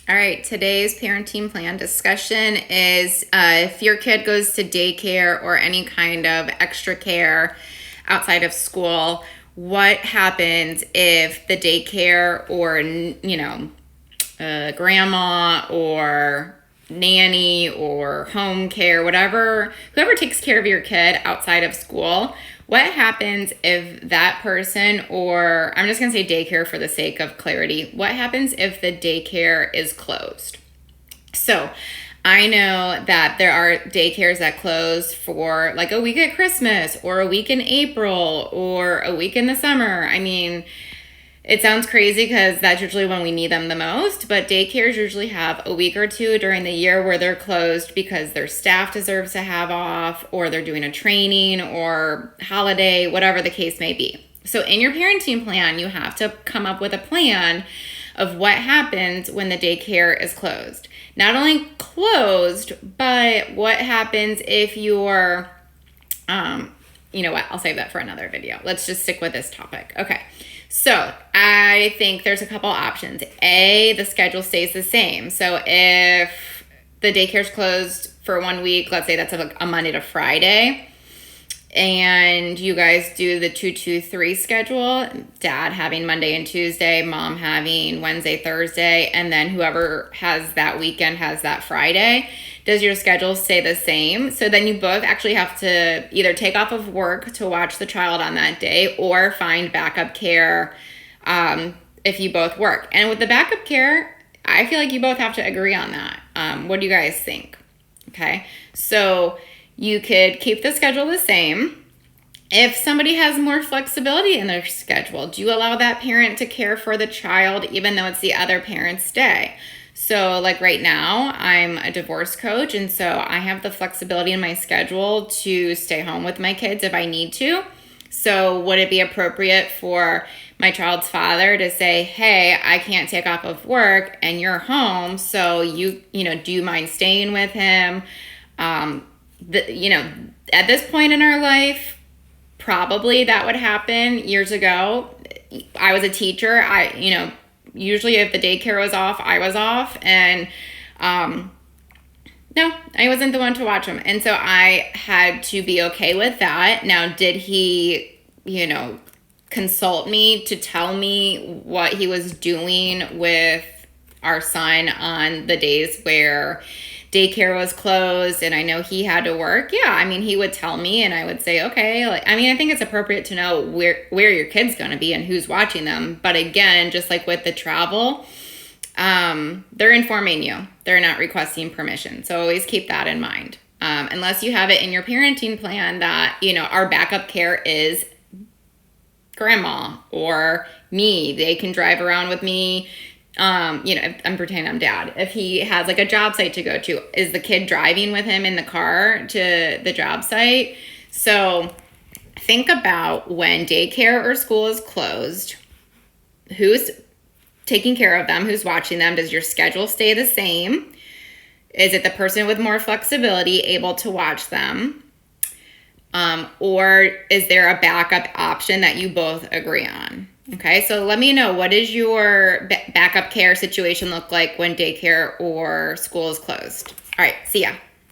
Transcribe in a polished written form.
All right, today's parenting plan discussion is if your kid goes to daycare or any kind of extra care outside of school, what happens if the daycare or, grandma or nanny or home care, whoever takes care of your kid outside of school, what happens if that person, or I'm just going to say daycare for the sake of clarity, what happens if the daycare is closed? So I know that there are daycares that close for like a week at Christmas or a week in April or a week in the summer. I mean, it sounds crazy because that's usually when we need them the most, but daycares usually have a week or two during the year where they're closed because their staff deserves to have off, or they're doing a training or holiday, whatever the case may be. So in your parenting plan, you have to come up with a plan of what happens when the daycare is closed. Not only closed, but what happens if you're, you know what, I'll save that for another video. Let's just stick with this topic. Okay. So I think there's a couple options. A, the schedule stays the same. So if the daycare's closed for 1 week, let's say that's a Monday to Friday, and you guys do the 2-2-3 schedule, dad having Monday and Tuesday, mom having Wednesday, Thursday, and then whoever has that weekend has that Friday. Does your schedule stay the same? So then you both actually have to either take off of work to watch the child on that day or find backup care if you both work. And with the backup care, I feel like you both have to agree on that. What do you guys think? Okay, so you could keep the schedule the same. If somebody has more flexibility in their schedule, do you allow that parent to care for the child even though it's the other parent's day? So like right now, I'm a divorce coach, and so I have the flexibility in my schedule to stay home with my kids if I need to. So would it be appropriate for my child's father to say, hey, I can't take off of work and you're home, so do you mind staying with him? At this point in our life, probably that would happen. Years ago, I was a teacher. Usually if the daycare was off, I was off. And no, I wasn't the one to watch him. And so I had to be okay with that. Now, did he, consult me to tell me what he was doing with our son on the days where daycare was closed and I know he had to work? Yeah, I mean, he would tell me and I would say, okay. I think it's appropriate to know where your kid's going to be and who's watching them. But again, just like with the travel, they're informing you. They're not requesting permission. So always keep that in mind. Unless you have it in your parenting plan that, our backup care is grandma or me. They can drive around with me. I'm pretending I'm dad. If he has like a job site to go to, is the kid driving with him in the car to the job site? So think about when daycare or school is closed, who's taking care of them, who's watching them? Does your schedule stay the same? Is it the person with more flexibility able to watch them? Or is there a backup option that you both agree on? Okay, so let me know, what does your backup care situation look like when daycare or school is closed? All right, see ya.